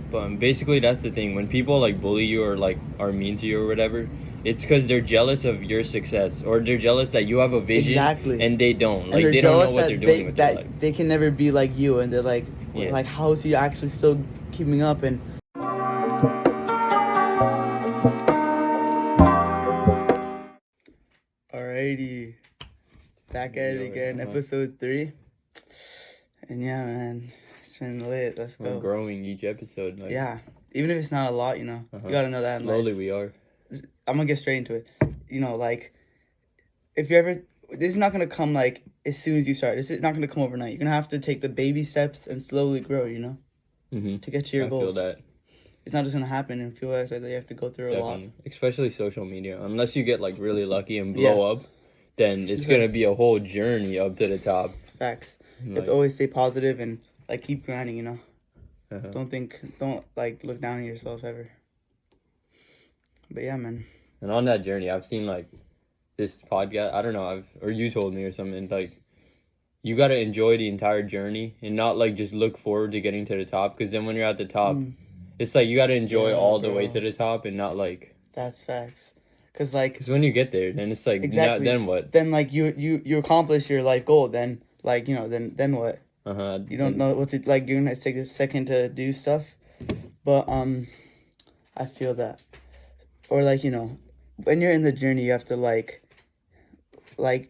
But basically, that's the thing. When people like bully you or like are mean to you or whatever, it's because they're jealous of your success or they're jealous that you have a vision Exactly. and they don't. And Like they're they don't know jealous what they're that doing with their life. they can never be like you, and they're like, Yeah. like, how is he actually still keeping up? And alrighty, back at it again, episode 3. And yeah, man, it's been lit. Let's We're go. growing each episode. Like, Yeah, even if it's not a lot, you gotta know that in slowly life. we are. I'm gonna get straight into it. Like, if you ever, this is not gonna come like as soon as you start. This is not gonna come overnight. You're gonna have to take the baby steps and slowly grow. Mm-hmm. To get to your goals. I feel that. It's not just gonna happen, and people act like you have to go through a lot. Especially social media. Unless you get like really lucky and blow up, then it's gonna be a whole journey up to the top. Facts. You have to always stay positive and like keep grinding. Don't like look down on yourself ever. But yeah, man. And on that journey, I've seen like this podcast. I don't know. Or you told me or something like. You gotta enjoy the entire journey and not like just look forward to getting to the top, because then when you're at the top, it's like you gotta enjoy all the way to the top and not like. That's facts. Cause when you get there, then it's like exactly. Then what? Then like you accomplish your life goal. Then like then what? You don't know what to like. You're gonna take a second to do stuff, but I feel that, or like when you're in the journey, you have to like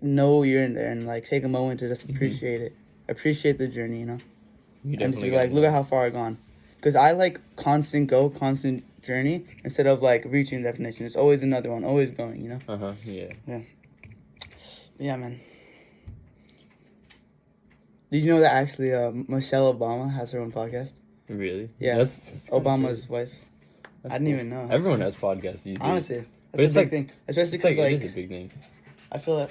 know you're in there and like take a moment to just appreciate it, appreciate the journey, You and just be like, look at how far I've gone. Because I like constant journey instead of like reaching definition. It's always another one, always going. Yeah, man. Did you know that actually Michelle Obama has her own podcast? Really? Yeah, that's Obama's wife. I didn't even know. Everyone has podcasts these days. Honestly, that's a big thing, especially because it is a big thing. I feel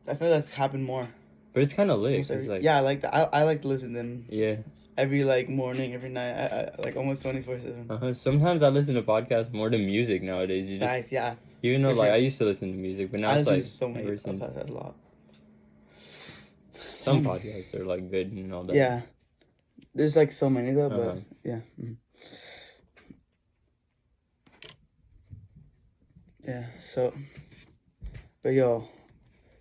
that's happened more. But it's kind of lit. Yeah, I like that. I like to listen to them. Yeah. Every like morning, every night, I like almost 24/7. Sometimes I listen to podcasts more than music nowadays. Nice, yeah. Even though like I used to listen to music, but now it's like so many podcasts a lot. Some podcasts are like good and all that. Yeah, there's like so many though, but yeah. Yeah. So, but yo,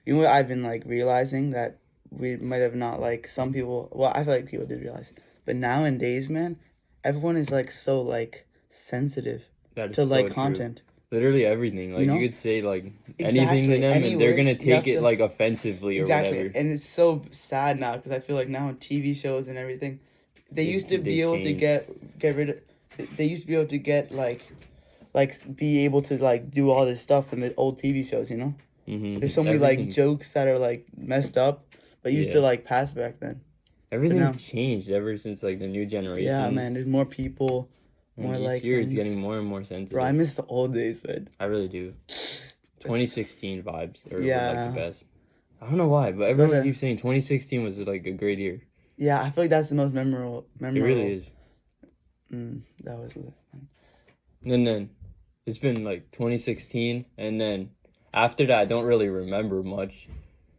you know what I've been like realizing that we might have not like some people. Well, I feel like people did realize, but nowadays, man, everyone is like so like sensitive to like content. Literally everything. Like you could say like anything to them, and they're gonna take it like offensively or whatever. And it's so sad now because I feel like now in TV shows and everything, they used to be able to get rid of. They used to be able to get like be able to like do all this stuff in the old TV shows. There's so many like jokes that are like messed up, but used to like pass back then. Everything changed ever since like the new generation. Yeah, man. There's more people. More like year, it's getting more and more sensitive. Bro, I miss the old days, man. I really do. 2016 vibes are like the best. I don't know why, but everyone keeps saying 2016 was like a great year. Yeah, I feel like that's the most memorable. It really is. That was lit. And then it's been like 2016, and then after that, I don't really remember much.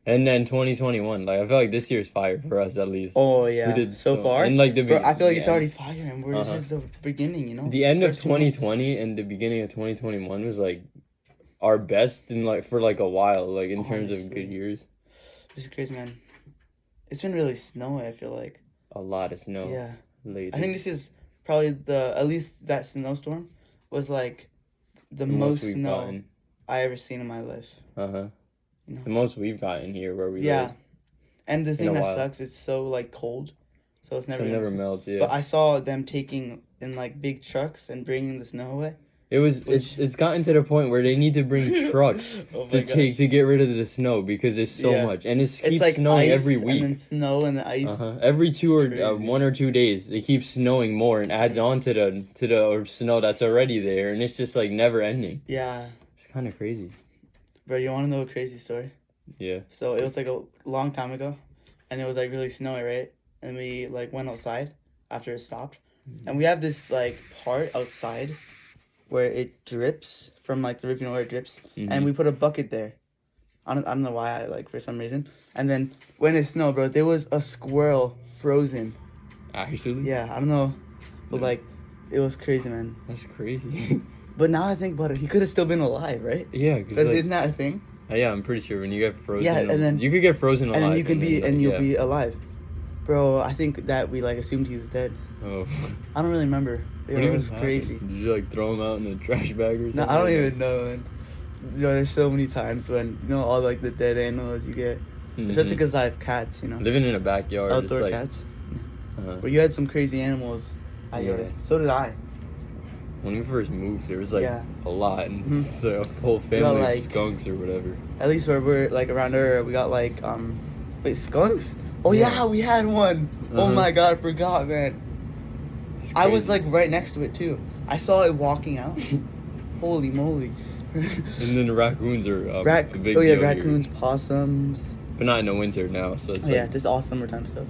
And then 2021, like I feel like this year's fire for us at least. Oh yeah, we did so far. And like Bro, I feel like it's already fire, and this is the beginning. The end of 2020 and the beginning of 2021 was like our best in like for like a while, like in terms of good years. This is crazy, man. It's been really snowy. I feel like a lot of snow. Yeah, lately. I think this is probably at least that snowstorm was like the most snow I ever seen in my life. The most we've gotten here where we live. And the thing that sucks, it's so like cold, so it's never melts. Yeah. But I saw them taking in like big trucks and bringing the snow away. It's gotten to the point where they need to bring trucks to get rid of the snow because it's so much, and it keeps like snowing every week. And then snow and the ice. Every 1 or 2 days, it keeps snowing more and adds on to the snow that's already there, and it's just like never ending. Yeah. It's kind of crazy. Bro, you want to know a crazy story? Yeah. So it was like a long time ago, and it was like really snowy, right? And we like went outside after it stopped, and we have this like part outside where it drips from like the roof, where it drips, and we put a bucket there. I don't know why, like for some reason. And then when it snowed, bro, there was a squirrel frozen. Actually? Yeah, I don't know, but like It was crazy, man. That's crazy. But now I think about it, he could have still been alive, right? Yeah, because isn't that a thing? Yeah, I'm pretty sure when you get frozen. Yeah, and then you could get frozen alive, and then you can be and you'll be alive, bro. I think that we like assumed he was dead. Oh. I don't really remember. It was crazy. Did you like throw him out in a trash bag or something? No, I don't even know, man. There's so many times when all like the dead animals you get, especially because I have cats. Living in a backyard. Outdoor just, cats. But you had some crazy animals. So did I. When we first moved, there was like a lot, and so a whole family of skunks or whatever. At least where we're like around her, we got like wait, skunks? Oh yeah, we had one. Oh my god, I forgot, man. I was like right next to it too. I saw it walking out. Holy moly. And then the raccoons are a big deal raccoons, here. Possums. But not in the winter now, so it's just all summertime stuff.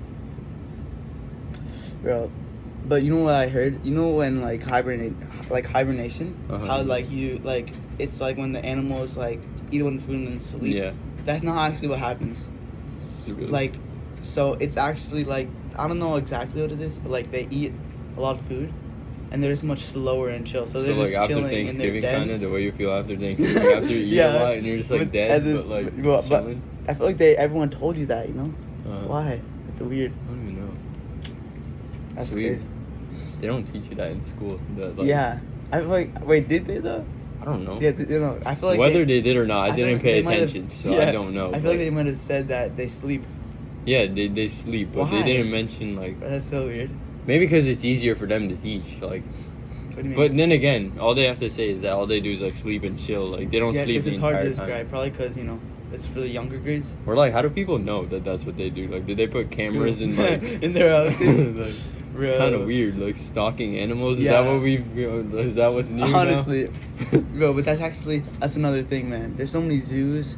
Bro, but you know what I heard? You know when like hibernation, how like you like it's like when the animals like eat one food and then sleep. Yeah. That's not actually what happens. Really? Like, so it's actually like I don't know exactly what it is, but like they eat a lot of food, and they're just much slower and chill. So they're just like chilling after Thanksgiving, in their dens. kind of the way you feel after Thanksgiving, after you eat a lot and you're just like dead, but like chilling. But I feel like everyone told you that, you know? Why? It's weird. I don't even know. That's weird. They don't teach you that in school. Yeah. I feel like, wait, did they though? I don't know. Yeah, I feel like whether they did or not, I didn't pay attention, so I don't know. I feel like they might have said that they sleep. Yeah, they sleep, but they didn't mention like. That's so weird. Maybe because it's easier for them to teach, like. What do you mean? But then again, all they have to say is that all they do is like sleep and chill. Like they don't sleep the entire time. Yeah, because it's hard to describe. Probably because it's for the younger grades. Or like, how do people know that that's what they do? Like, did they put cameras in like in their houses? Like, it's kind of weird, like stalking animals. Is that what is that what's new honestly, bro, but that's another thing, man. There's so many zoos.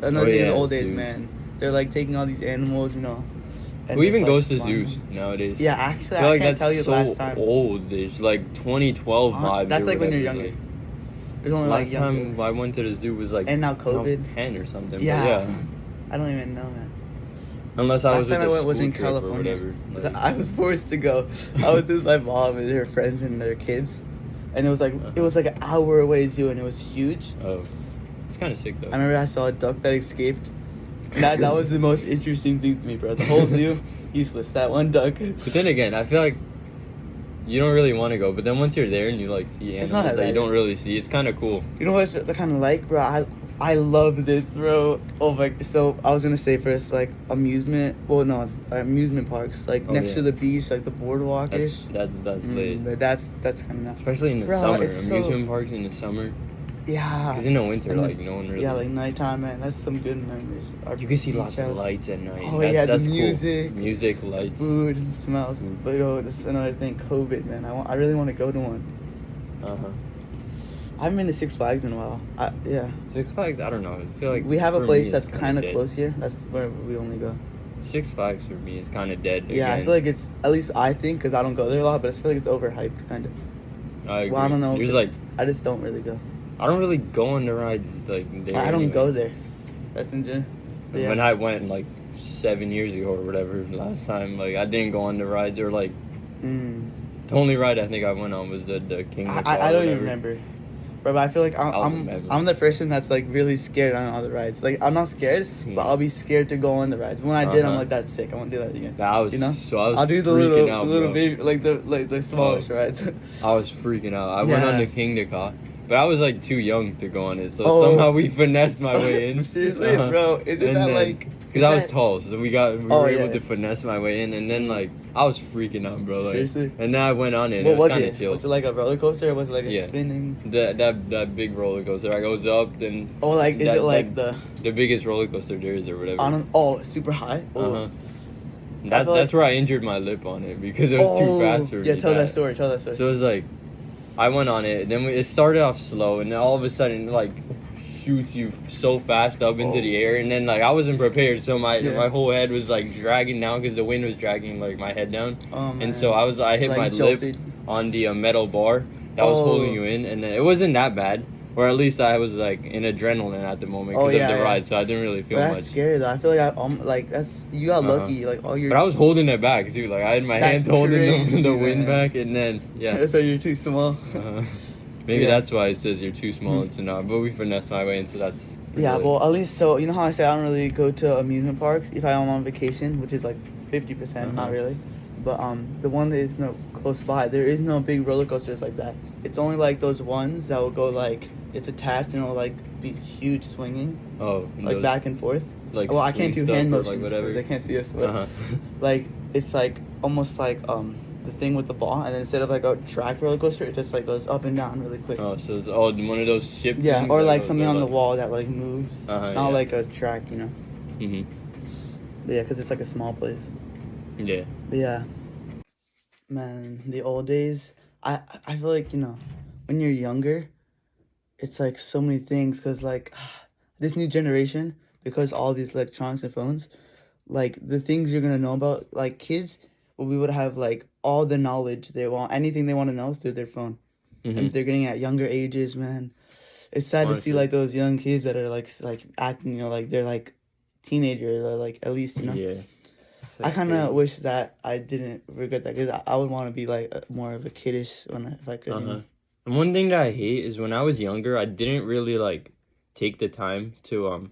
Another thing in the old days, man. They're like taking all these animals, Who even goes to zoos nowadays? Yeah, actually, I can't tell you the last time. Old. It's like 2012 vibes. That's like when you're younger. There's only last time I went to the zoo was like and now COVID 10 or something. Yeah. I don't even know, man. Unless I was last time I went was in California. Like, I was forced to go. I was with my mom and her friends and their kids, and it was like an hour away zoo, and it was huge. Oh, it's kind of sick though. I remember I saw a duck that escaped. That was the most interesting thing to me, bro. The whole zoo, useless. That one duck. But then again, I feel like you don't really want to go. But then once you're there and you like see animals that you don't really see, it's kind of cool. You know what's kind of like, bro? I love this, bro. Oh my! So I was gonna say first, like amusement parks, like next to the beach, like the boardwalk ish. That's lit. But that's kind of nice. Especially in the summer, amusement parks in the summer. Yeah. Because in the winter, like no one really. Yeah, like nighttime, man. That's some good memories. You can see lots of lights at night. Oh yeah, the music, cool. Music, lights, food, smells. But that's another thing. COVID, man. I really want to go to one. I haven't been to Six Flags in a while. Six Flags, I don't know. I feel like we have a place that's kind of close here. That's where we only go. Six Flags for me is kind of dead. Yeah, I feel like it's, at least I think, because I don't go there a lot, but I feel like it's overhyped, kind of. I agree. Well, I don't know. There's I just don't really go. I don't really go on the rides like there. I don't go there. That's in general. Yeah. When I went like 7 years ago or whatever, last time, like I didn't go on the rides or like. The only ride I think I went on was the King. I don't even remember. But I feel like I'm the person that's like really scared on all the rides. Like I'm not scared, but I'll be scared to go on the rides. When I did, I'm like, that's sick. I won't do that again. I'll do the little baby, like the smallest rides. I was freaking out. I went on the King Car, but I was like too young to go on it. So somehow we finessed my way in. Seriously, bro, isn't that like? Because I was tall, so we were able to finesse my way in, and then like I was freaking out, bro. Like, seriously. And then I went on it. What was kind of chill. Was it like a roller coaster, or was it like a spinning? That big roller coaster. I goes up, then. Oh, like is it like the biggest roller coaster there is, or whatever? Super high. That's where I injured my lip on it because it was too fast for me. Yeah, tell that story. So it was like, I went on it, and then it started off slow, and then all of a sudden like. Shoots you so fast up into the air, and then like I wasn't prepared, so my whole head was like dragging down because the wind was dragging like my head down, and so I hit my lip on the metal bar that was holding you in, and it wasn't that bad, or at least I was like in adrenaline at the moment Oh, because yeah, of the yeah. ride, so I didn't really feel But that's much. scary though. I feel like like that's you got lucky. Like all your. But I was holding it back too. Like I had my That's hands holding crazy, the wind man. back, and then yeah. So you're too small. Maybe Yeah. that's why it says you're too small to not. But we finessed my way in, so that's. Yeah, lit. well, at least so you know how I say I don't really go to amusement parks if I'm on vacation, which is like 50%, not really. But the one that is no close by, there is no big roller coasters like that. It's only like those ones that will go like it's attached and it'll like be huge swinging. Oh. Like those, back and forth. Like. Well, I can't do hand motions like whatever. because they can't see us. But like it's like almost like the thing with the ball, and then instead of like a track roller coaster, it just like goes up and down really quick. Oh, so it's one of those ship. Yeah, things or that like goes- something they're on the like- wall that like moves, not like a track, you know. Mhm. But yeah, because it's like a small place. Yeah. But yeah, man, the old days. I feel like, you know, when you're younger, it's like so many things because like this new generation, because all these electronics and phones, like the things you're gonna know about, like kids, well, we would have like all the knowledge they want, anything they want to know through their phone, and they're getting at younger ages, man. It's sad to see Honestly. like those young kids that are like acting, you know, like they're like teenagers or like at least, you know. Yeah. I kind of wish that I didn't regret that because I would want to be like more of a kiddish if I could. You know? And one thing that I hate is when I was younger, I didn't really like take the time to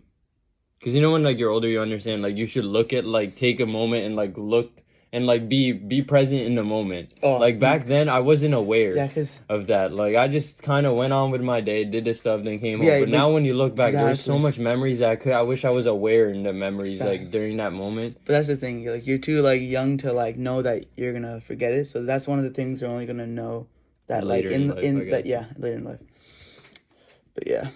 because you know when like you're older, you understand like you should look at like take a moment and like look and like be present in the moment. Oh, like back then, I wasn't aware Yeah, cause of that. Like I just kind of went on with my day, did this stuff, then came Yeah, home. But but- now when you look back, there's so Exactly. much memories that I wish I was aware in the memories like during that moment. but that's the thing. Like you're too like young to like know that you're gonna forget it. So that's one of the things you're only gonna know that Later like in life, I in that guess. later in life. But yeah.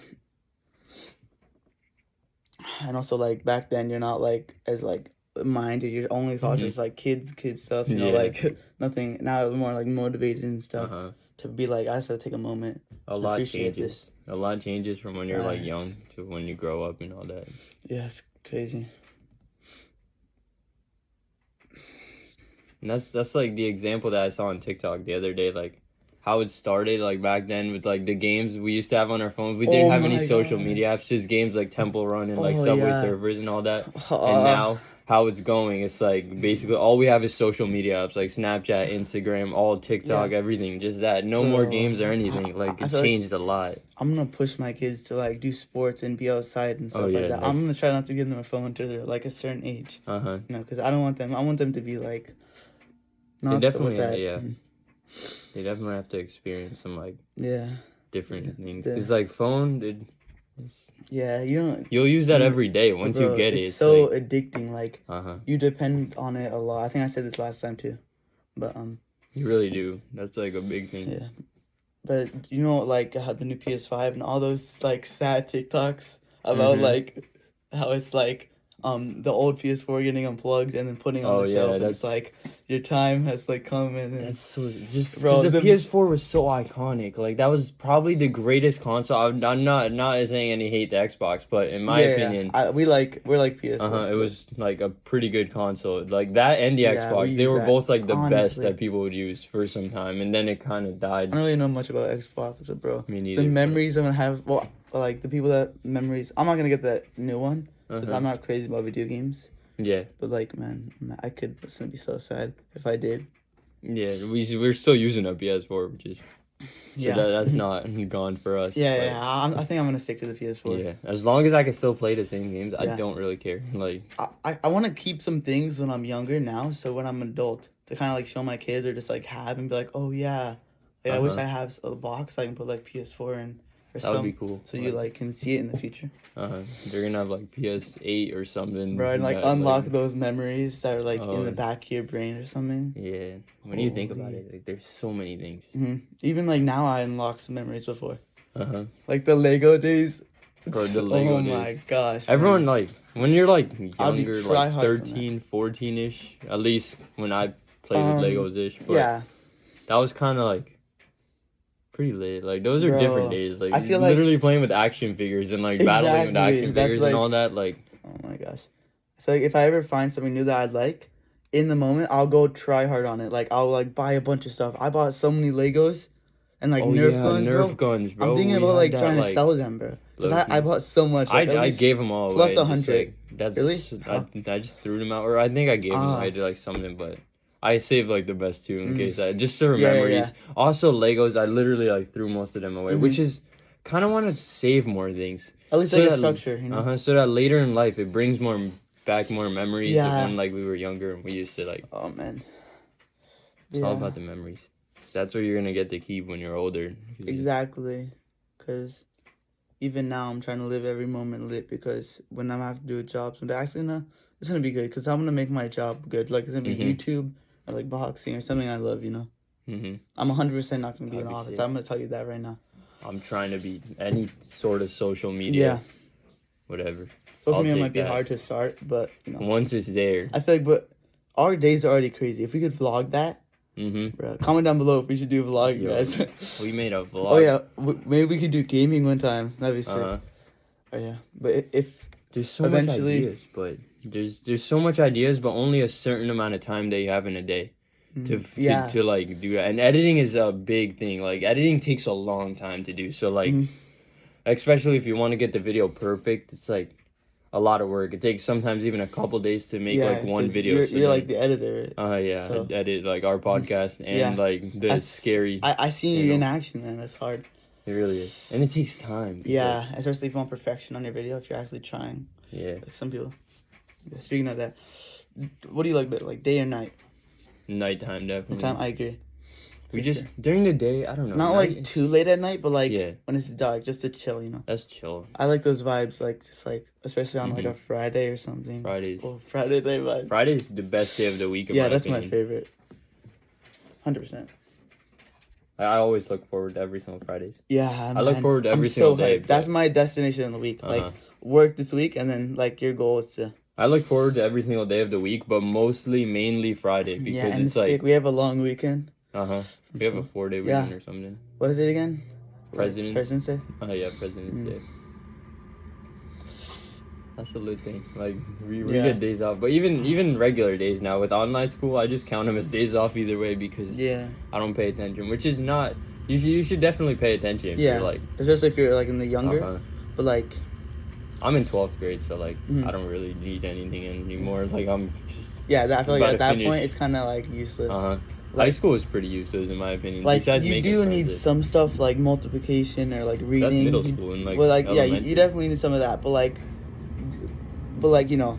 And also like back then you're not like as like minded. Your only thoughts just like kids stuff. You know, Yeah. like nothing. Now it's more like motivated and stuff Uh-huh. to be like I just have to take a moment. A lot appreciate changes. this. A lot changes from when you're like Facts. young to when you grow up and all that. Yeah, it's crazy. And that's like the example that I saw on TikTok the other day, like how it started like back then with like the games we used to have on our phones. We didn't Oh have any my social gosh. media apps, just games like Temple Run and like Oh, Subway yeah. Surfers and all that. Uh, And now how it's going, it's like basically all we have is social media apps like Snapchat, Instagram, all TikTok, everything. Just that. No more Bro, games or anything. Like I it feel like- changed a lot. I'm gonna push my kids to like do sports and be outside and stuff yeah, like that. that's- I'm gonna try not to give them a phone until they're like a certain age. Uh-huh. You know, because I don't want them. I want them to be like. Not definitely, with that. yeah. They definitely have to experience some like Yeah. different things. Yeah. It's like phone, Yeah, you don't. you'll use that Mm, every day once bro, you get it. It's so like, addicting. Like uh-huh. you depend on it a lot. I think I said this last time too, but You really do. That's like a big thing. yeah. But you know, like how the new PS5 and all those like sad TikToks about like how it's like the old PS4 getting unplugged and then putting on Oh, the yeah, shelf. And it's that's- like your time has like come and then, That's so just Bro, because the the- PS4 was so iconic. Like that was probably the greatest console. I'm not saying any hate to Xbox, but in my opinion, we're like PS4. it was like a pretty good console. Like that and the Yeah, we Xbox, they use were that. both like the best Honestly. that people would use for some time, and then it kind of died. I don't really know much about Xbox, but bro, Me neither. the but- memories I'm gonna have. Well, like the people that memories. I'm not gonna get that new one because Uh-huh. I'm not crazy about video games. Yeah, But like, man, I could. It's gonna be so sad if I did. yeah. We're still using a PS4, which is so Yeah. that's not gone for us. Yeah, but- yeah. I think I'm gonna stick to the PS4. Yeah, as long as I can still play the same games, I Yeah. don't really care. Like, I want to keep some things when I'm younger now, so when I'm an adult, to kind of like show my kids or just like have and be like, oh yeah, like I wish Uh-huh. I have a box I can put like PS4 in or that would be something, cool. so you like can see it in the future, They're gonna have like PS8 or something. bro, and like that, unlock those memories that are like in Oh. the back of your brain or something. Yeah, when you think about Holy. it, like there's so many things. Even like now, I unlocked some memories before, like the Lego days. Bro, the Lego oh days. my gosh, Everyone man. like when you're like I'll be younger, try like hard from that. 13, 14ish. At least when I played with Legos ish. But Yeah, that was kind of like pretty lit. Like those are Bro, different days. Like I feel like- literally playing with action figures and like battling with Exactly, action that's figures like- and all that. Like oh my gosh. I feel like if I ever find something new that I'd like, in the moment, I'll go try hard on it. Like, I'll, like, buy a bunch of stuff. I bought so many Legos, and like Oh Nerf yeah, guns, Nerf bro. guns, bro. I'm thinking We about had like that, trying to like, sell them, bro. Cause I low-key. bought so much. Like, at I least gave them all away. plus Just, 100. like, that's Really? I just threw them out, or I think I gave them away to like something, but I saved like the best two in case just for Yeah, yeah, memories. yeah. Also Legos, I literally like threw most of them away, which is kind of want to save more things. At least So like a that- structure, you know. So that later in life it brings back more memories of Yeah. when like we were younger and we used to like. Oh man. It's all about the memories. That's what you're gonna get to keep when you're older. Exactly, because even now I'm trying to live every moment lit, because when I'm have to do a job someday, actually it's gonna be good because I'm gonna make my job good. Like it's gonna be YouTube or like boxing or something I love, you know. I'm 100% not gonna be in the office. I'm gonna tell you that right now. I'm trying to be any sort of social media. Whatever. Social media might be hard to start, but you know. Once it's there. I feel like, but our days are already crazy. If we could vlog that. Bro, comment down below if we should do a vlog, guys. We made a vlog. Oh yeah, maybe we could do gaming one time. That'd be sick. Oh yeah, but if there's so much ideas, but there's so much ideas, but only a certain amount of time that you have in a day to like do that. And editing is a big thing. Like editing takes a long time to do. So like, especially if you want to get the video perfect, it's like a lot of work. It takes sometimes even a couple days to make like one video. You're like the editor. Yeah, so. I edit like our podcast and like the scary. I seen you in action, man. That's hard. It really is, and it takes time. Yeah, especially if you want perfection on your video. If you're actually trying. Yeah. Like some people. Speaking of that, what do you like better, like day or night? Nighttime, definitely. Nighttime, I agree. We just during the day, I don't know. Not like too late at night, but like when it's dark, just to chill, you know. That's chill. I like those vibes, like just like especially on like a Friday or something. Fridays. Oh, Friday night vibes. Friday's the best day of the week. Yeah, that's my favorite. 100%. I always look forward to every single Fridays. Yeah, I look forward to every single day. That's my destination in the week. Like work this week, and then like your goal is to. I look forward to every single day of the week, but mainly Friday because it's like we have a long weekend. We have a 4-day weekend or something. What is it again? President's Day. Yeah, President's Day. That's a lit thing. Like we get days off, but even regular days now with online school, I just count them as days off either way because I don't pay attention, which is not. You should definitely pay attention if you're like, especially if you're like in the younger, but like. I'm in 12th grade, so like I don't really need anything anymore. Like I'm just I feel like at that point it's kind of like useless. High school is pretty useless in my opinion. Like you do need some stuff like multiplication or like reading. That's middle school and like. Well, like you definitely need some of that, but like you know,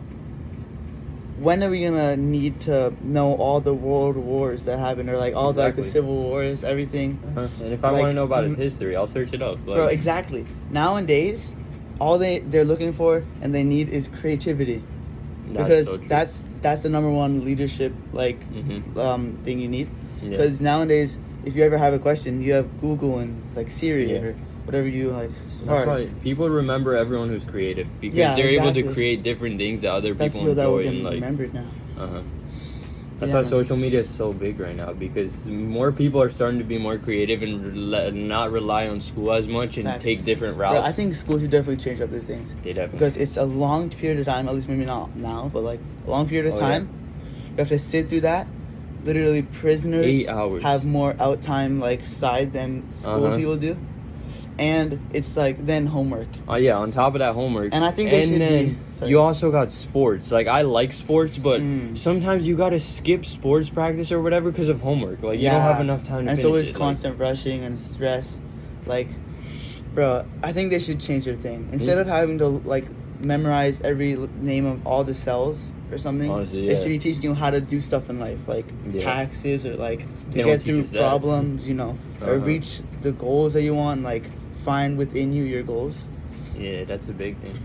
when are we gonna need to know all the world wars that happened or like all like the civil wars, everything? And if I want to know about its history, I'll search it up. Like, bro, exactly. Nowadays. All they're looking for and they need is creativity, because that's the number one leadership thing you need. Because nowadays, if you ever have a question, you have Google and like Siri or whatever you like. That's why people remember everyone who's creative because they're able to create different things that other people enjoy and like. Remembered now. That's why social media is so big right now because more people are starting to be more creative and not rely on school as much and take different routes. Bro, I think schools should definitely change up their things. They definitely. Because it's a long period of time, at least maybe not now, but like a long period of time. You have to sit through that. Literally, prisoners 8 hours. have more out time like side than school people do. And it's like then homework. On top of that homework. And I think they should be. You also got sports. Like I like sports, but sometimes you gotta skip sports practice or whatever because of homework. Like you don't have enough time to finish it. And so it's constant rushing and stress. Like, bro, I think they should change their thing. Instead of having to like memorize every name of all the cells or something, they should be teaching you how to do stuff in life, like taxes or like to get through problems, you know, or reach the goals that you want. Like find within you your goals. Yeah, that's a big thing.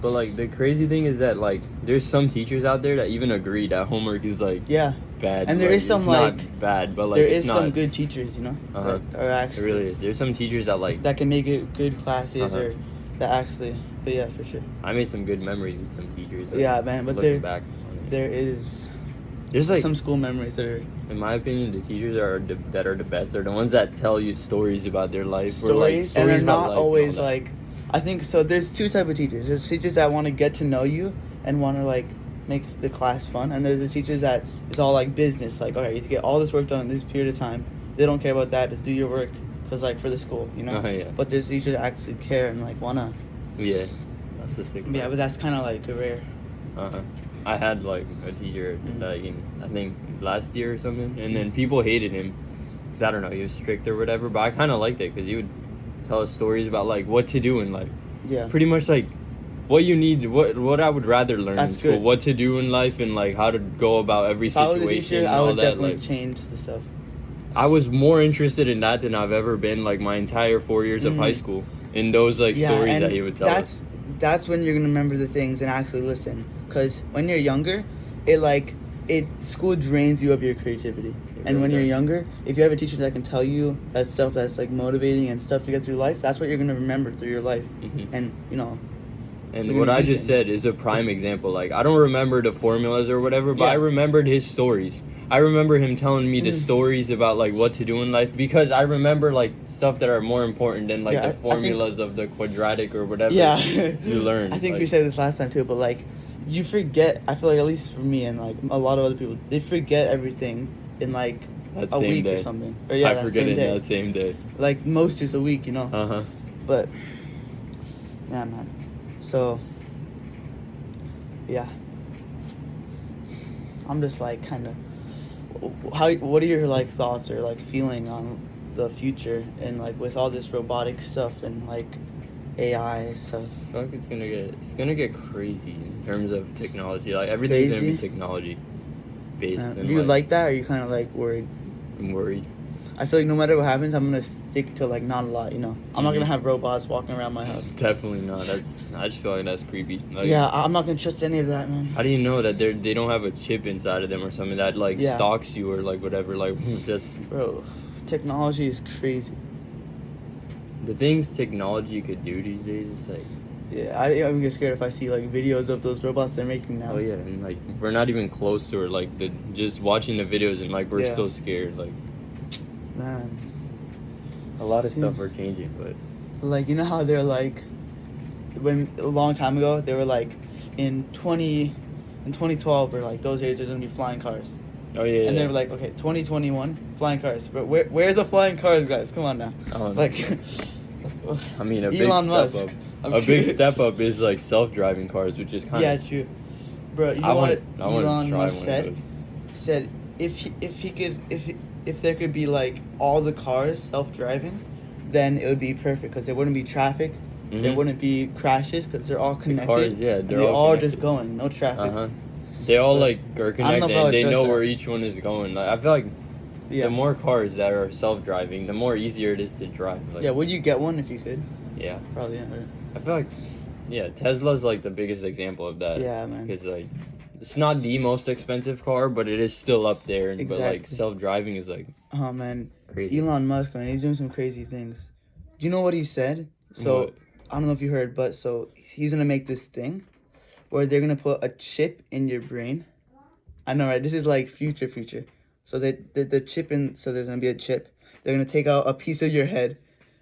But like the crazy thing is that like there's some teachers out there that even agree that homework is like bad. And there is some like not bad, but like there is some good teachers, you know, that are actually. It really is. There's some teachers that like that can make it good classes or that actually. But yeah, for sure. I made some good memories with some teachers. Yeah, man. But there is. There's like some school memories that are. In my opinion, the teachers that are the best. They're the ones that tell you stories about their life. Stories and they're not always like. I think so. There's two type of teachers. There's teachers that want to get to know you and want to like make the class fun, and there's the teachers that is all like business. Like, okay, you have to get all this work done in this period of time. They don't care about that. Just do your work. cause like for the school, you know. Yeah. But there's teachers that actually care and like wanna. Yeah, that's the sick part. Yeah, but that's kind of like a rare. I had like a teacher like I think last year or something, and then people hated him because I don't know, he was strict or whatever. But I kind of liked it because he would tell us stories about like what to do in life. Yeah. Pretty much like what you need, what I would rather learn in school, what to do in life, and like how to go about every situation. If I was a teacher, I would definitely change the stuff. I was more interested in that than I've ever been like my entire 4 years of high school. In those like stories that he would tell us. That's when you're gonna remember the things and actually listen. Cause when you're younger, school drains you of your creativity. And when you're younger, if you have a teacher that can tell you that stuff that's like motivating and stuff to get through life, that's what you're gonna remember through your life. And you know. And what I just said is a prime example. Like I don't remember the formulas or whatever, but I remembered his stories. I remember him telling me the stories about like what to do in life because I remember like stuff that are more important than like the formulas of the quadratic or whatever you learn. I think we said this last time too, but like you forget. I feel like at least for me and like a lot of other people, they forget everything in like a week or something. Or I forget it that same day. Like most is a week, you know. But yeah, man. So yeah, I'm just like kind of. What are your like thoughts or like feeling on the future and like with all this robotic stuff and like AI stuff? I feel like it's gonna get crazy in terms of technology. Like everything's gonna be technology based. And you like that, or are you kind of like worried? I'm worried. I feel like no matter what happens, I'm gonna stick to like not a lot. You know, I'm not gonna have robots walking around my house. Definitely not. I just feel like that's creepy. Like, yeah, I'm not gonna trust any of that, man. How do you know that they don't have a chip inside of them or something that like stalks you or like whatever? Like just bro, technology is crazy. The things technology could do these days, it's like. Yeah, I'm get scared if I see like videos of those robots they're making now. Oh yeah, and like we're not even close to it. Like just watching the videos and like we're still scared. Like. Man. A lot of stuff are changing, but like you know how they're like when a long time ago they were like in 2012 or like those days there's gonna be flying cars. Oh yeah. And they were like, okay, 2021 flying cars, but where are the flying cars, guys? Come on now. Like, I mean, Elon Musk. A big step up is like self-driving cars, which is kind of true, bro. You know what Elon Musk said if there could be like all the cars self-driving, then it would be perfect because there wouldn't be traffic, there wouldn't be crashes because they're all connected. The cars, they're all just going, no traffic. They all like are connected and they know where each one is going. Like I feel like the more cars that are self-driving, the more easier it is to drive. Like, would you get one if you could? Yeah. Probably. Yeah. I feel like, Tesla's like the biggest example of that. Yeah, man. Because like, it's not the most expensive car, but it is still up there. Exactly. But like self-driving is like. Oh man, crazy. Elon Musk, man, he's doing some crazy things. Do you know what he said? So I don't know if you heard, but so he's gonna make this thing where they're gonna put a chip in your brain. I know, right? This is like future. So the chip in, so there's gonna be a chip. They're gonna take out a piece of your head,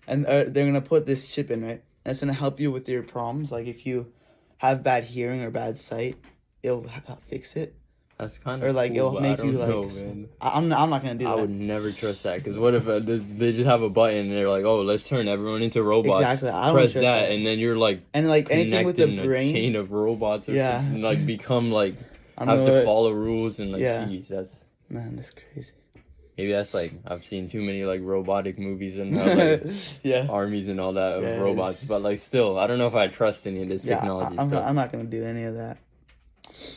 and they're gonna put this chip in, right? And it's gonna help you with your problems. Like if you have bad hearing or bad sight, it'll fix it. That's kind of or like cool, it'll make you like. Man. I'm not gonna do that. I would never trust that because what if they just have a button and they're like, oh, let's turn everyone into robots. Exactly. I don't press trust that, and then you're like. And like anything with the brain. A chain of robots. Or something, like become like. Have to follow rules and like geez, that's crazy. Maybe that's like I've seen too many like robotic movies and like armies and all that of robots, but like still I don't know if I trust any of this technology stuff. I'm not gonna do any of that.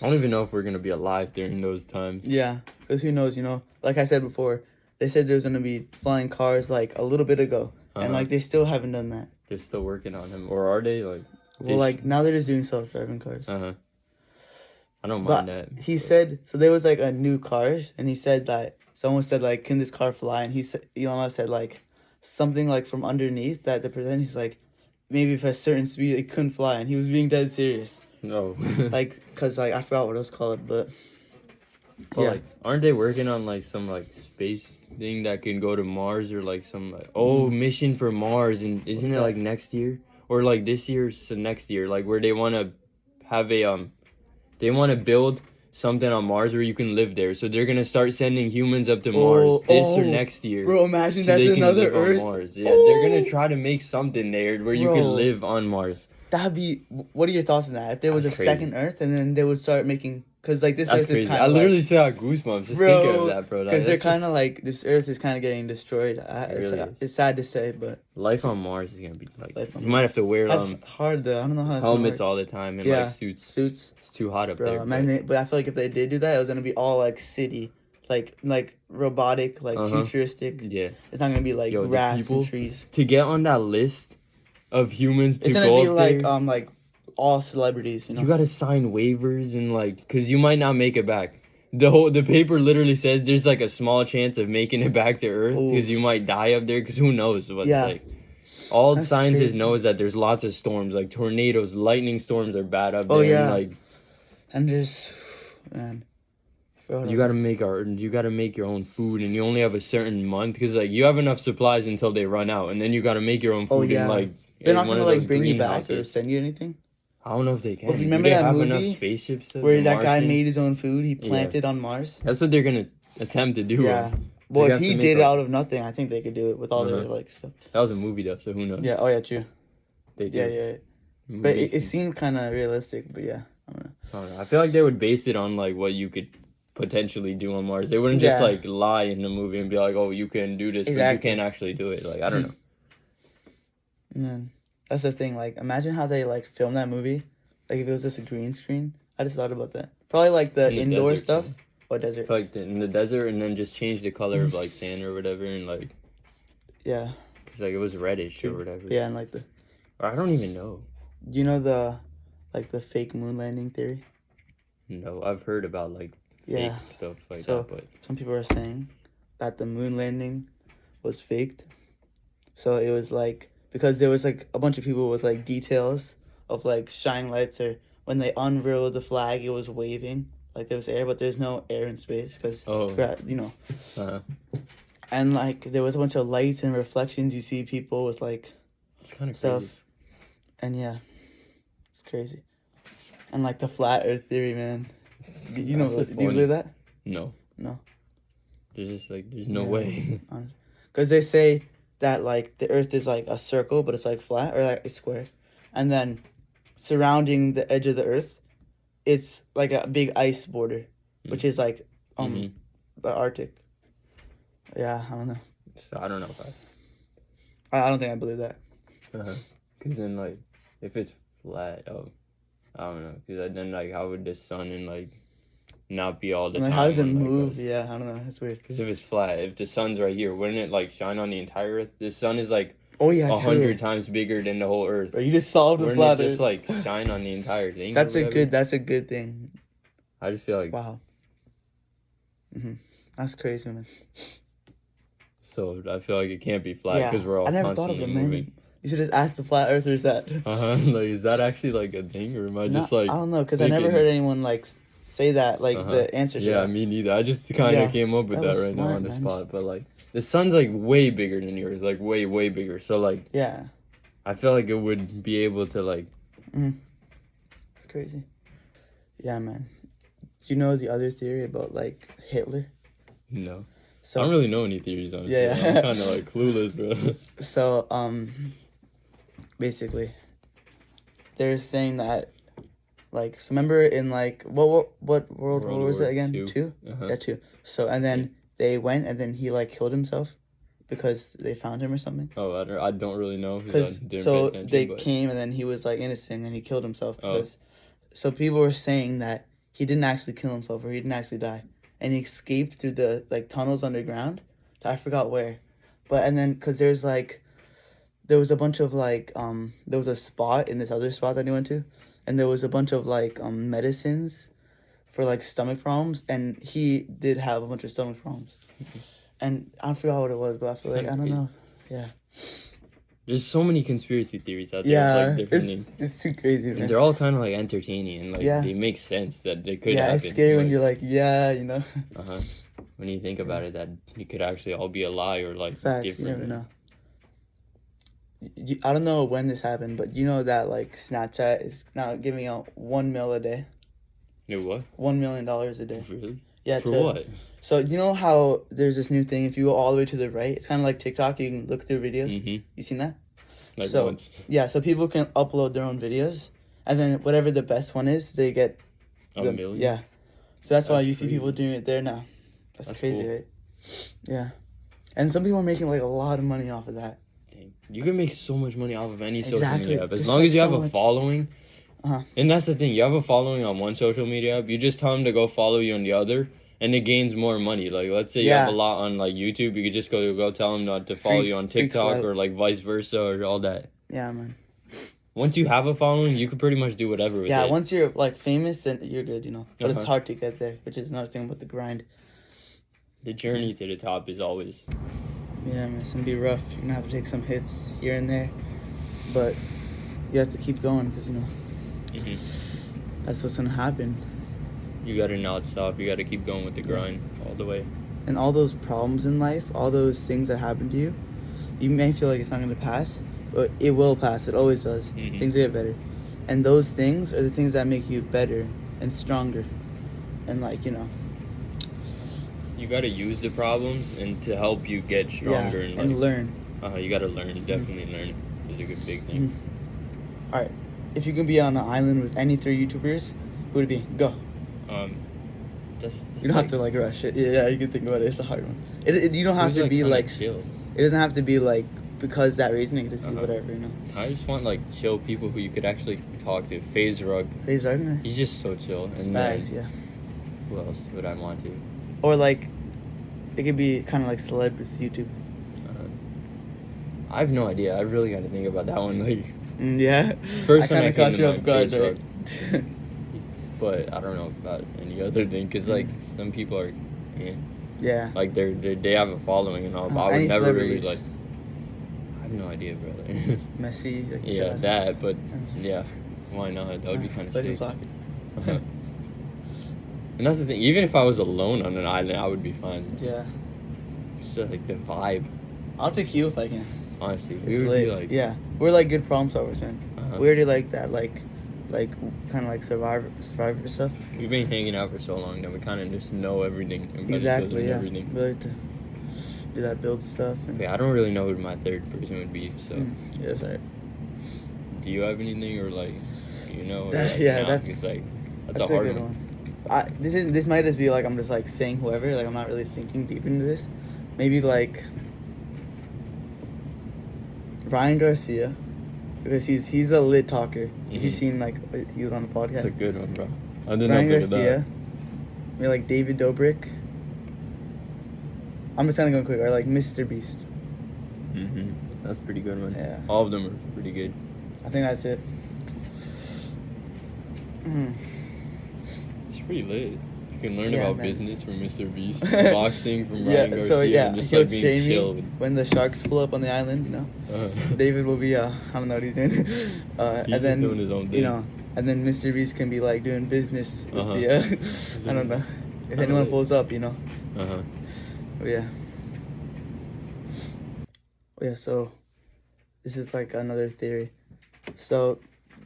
I don't even know if we're gonna be alive during those times. Yeah, because who knows? You know, like I said before, they said there's gonna be flying cars like a little bit ago, and like they still haven't done that. They're still working on them, or are they like? Well, like now they're just doing self-driving cars. I don't mind that. He said, so there was like a new car, and he said that someone said like, can this car fly? And he said, Elon Musk said like something like from underneath that the presenter, he's like, maybe if a certain speed it couldn't fly, and he was being dead serious. No. Like, cause like I forgot what it was called, but. Like, aren't they working on like some like space thing that can go to Mars or like some like mission for Mars, and isn't it like next year or like this year, so next year, like where they want to have a they want to build something on Mars where you can live there. So they're gonna start sending humans up to Mars or next year. Bro, imagine so that's they can another live Earth. on Mars. Yeah, they're gonna try to make something there where you can live on Mars. That'd be. What are your thoughts on that? If there was a second Earth, and then they would start making, because like this That's Earth crazy. is kind I of literally saw goosebumps just thinking of that, bro. Because they're kind of like, this Earth is kind of getting destroyed. It's sad to say, but life on Mars is gonna be like, you might have to wear that's hard though. I don't know how that's helmets all the time and like suits. It's too hot up there. But I feel like if they did do that, it was gonna be all like city, like robotic, like futuristic. Yeah, it's not gonna be like grass and trees. To get on that list of humans to it's go gonna be up like all celebrities, you know. You gotta sign waivers and like, cause you might not make it back. The paper literally says there's like a small chance of making it back to Earth because you might die up there. Cause who knows what? Like, all scientists know is that there's lots of storms, like tornadoes, lightning storms are bad up there. Yeah. And, like, and there's, man. You gotta make your own food, and you only have a certain month because like you have enough supplies until they run out, and then you gotta make your own food in like. They're not gonna like bring you back or send you anything. I don't know if they can. Well, remember that movie enough spaceships where that guy made his own food? He planted on Mars. That's what they're gonna attempt to do. Yeah. Well, if he did it out of nothing, I think they could do it with all their like stuff. That was a movie though, so who knows? Yeah. Oh yeah, true. They do. Yeah. But it seemed kind of realistic. But yeah, I don't know. I don't know. I feel like they would base it on like what you could potentially do on Mars. They wouldn't just like lie in the movie and be like, "Oh, you can do this, but you can't actually do it." Like I don't know. Man, that's the thing. Like, imagine how they like film that movie. Like if it was just a green screen. I just thought about that. Probably like the indoor stuff. Or desert. Like in the desert, and then just change the color of like sand or whatever, and like. Yeah. Cause like it was reddish or whatever. Yeah, and like Or I don't even know. You know the fake moon landing theory? No, I've heard about like fake stuff like that, but some people are saying that the moon landing was faked. So it was like because there was like a bunch of people with like details of like shine lights, or when they unveiled the flag, it was waving like there was air, but there's no air in space because you know. And like there was a bunch of lights and reflections. You see people with like it's kind of stuff, crazy. And yeah, it's crazy. And like the flat Earth theory, man. You know, do you believe that? No. There's just like there's no way. Because they say that like the Earth is like a circle, but it's like flat or like a square, and then surrounding the edge of the Earth, it's like a big ice border, which is like the Arctic. Yeah, I don't know. So I don't know about. I don't think I believe that. Cause then like if it's flat, I don't know. Cause then like how would the sun and like not be all the time? How does it move? Yeah, I don't know. It's weird. Cause if it's flat, if the sun's right here, wouldn't it like shine on the entire Earth? The sun is like 100 times bigger than the whole Earth. Bro, you just solved the flat Earth. Just like shine on the entire thing. That's a good thing. I just feel like wow. That's crazy, man. So I feel like it can't be flat because we're all constantly moving. You should just ask the flat earthers that. Like, is that actually like a thing, or am I just like? I don't know, because I never heard anyone like say that, like the answer. Yeah, me neither. I just kind of came up with that right now on the spot. But like, the sun's like way bigger than yours, like way bigger. So like, yeah, I feel like it would be able to like. It's crazy. Yeah, man. Do you know the other theory about like Hitler? No. So I don't really know any theories on it. Yeah. I'm kind of like clueless, bro. So basically, they're saying that, like, so remember in like what World War was it again? Two? Yeah, 2. So and then they went and then he like killed himself because they found him or something. Oh, I don't really know. Because they came and then he was like innocent and he killed himself because. So people were saying that he didn't actually kill himself or he didn't actually die, and he escaped through the like tunnels underground. I forgot where, but and then because there was a bunch of like there was a spot in this other spot that he went to, and there was a bunch of like medicines for like stomach problems, and he did have a bunch of stomach problems, and I forgot what it was, but I feel like I don't know. Yeah. There's so many conspiracy theories out there. Yeah, like different things. It's too crazy, man. And they're all kind of like entertaining and like they make sense that they could happen. Yeah, it's scary when you're like, you know. When you think about it, that it could actually all be a lie or like facts, different. You never know. I don't know when this happened, but you know that like Snapchat is now giving out 1 mil a day. No what? $1 million a day. Really? Yeah. For what? So you know how there's this new thing, if you go all the way to the right, it's kind of like TikTok, you can look through videos. Mm-hmm. You seen that? Like so, once. Yeah, so people can upload their own videos, and then whatever the best one is, they get $1 million? Yeah. So that's why you crazy. see people doing it there now. That's crazy, cool. right? Yeah. And some people are making like a lot of money off of that. Dang. You can make so much money off of any social Exactly. media app. As There's long as you have so a much- following. Uh-huh. And that's the thing. You have a following on one social media app. You just tell them to go follow you on the other. And it gains more money. Like, let's say you have a lot on, like, YouTube. You could just go tell them not to follow you on TikTok or, like, vice versa or all that. Yeah, man. Once you have a following, you can pretty much do whatever with it. Yeah, once you're, like, famous, then you're good, you know. But it's hard to get there, which is another thing about the grind. The journey to the top is always... Yeah, man, it's going to be rough. You're going to have to take some hits here and there. But you have to keep going because, you know, that's what's going to happen. You got to not stop. You got to keep going with the grind all the way. And all those problems in life, all those things that happen to you, you may feel like it's not going to pass, but it will pass. It always does. Things get better. And those things are the things that make you better and stronger. And, like, you know. You got to use the problems and to help you get stronger. Yeah, and learn. You got to learn. Definitely learn is a good big thing. All right. If you could be on an island with any 3 YouTubers, who would it be? Go. Just you don't have to like rush it. Yeah, you can think about it. It's a hard one. You don't have to be like chill. It doesn't have to be like because that reason. It can just be whatever, you know. I just want like chill people who you could actually talk to. FaZe Rug. FaZe Rug, man. He's just so chill. And yeah. Who else would I want to? Or like, it could be kind of like celebrities YouTube. I have no idea. I really got to think about that one. Like, yeah. First time I caught you off guard, right? But I don't know about any other thing because like some people are, yeah, like they have a following and all. But I would never really like. I have no idea, brother. Messi. Like yeah, that. But yeah, why not? That would be kind of sick. And that's the thing. Even if I was alone on an island, I would be fine. Yeah. It's just like the vibe. I'll pick you if I can. Honestly, we would be like. Yeah, we're like good problem solvers, man. We already like that, like kind of like survivor stuff. We've been hanging out for so long that we kind of just know everything. Exactly, yeah. Everything. We like to do that build stuff. And I don't really know who my third person would be, so. Yeah, that's right. Do you have anything, or like, you know? Or that's a hard good one. This might just be like I'm just like saying whoever. Like I'm not really thinking deep into this. Maybe like Ryan Garcia. Because he's a lit talker. You've seen like he was on the podcast. That's a good one, bro. I didn't Ryan know Garcia. That. Maybe like David Dobrik. I'm just gonna go quick. Or like Mr. Beast. That's a pretty good one. Yeah. All of them are pretty good. I think that's it. It's pretty lit. You can learn about business from Mr. Beast, boxing from Ryan Garcia, and just like being chill. When the sharks pull up on the island, you know, David will be I don't know what he's doing. He's and then doing his own thing. You know, and then Mr. Beast can be like doing business with the I don't know if anyone pulls up, you know. Yeah. Oh yeah. So this is like another theory. So,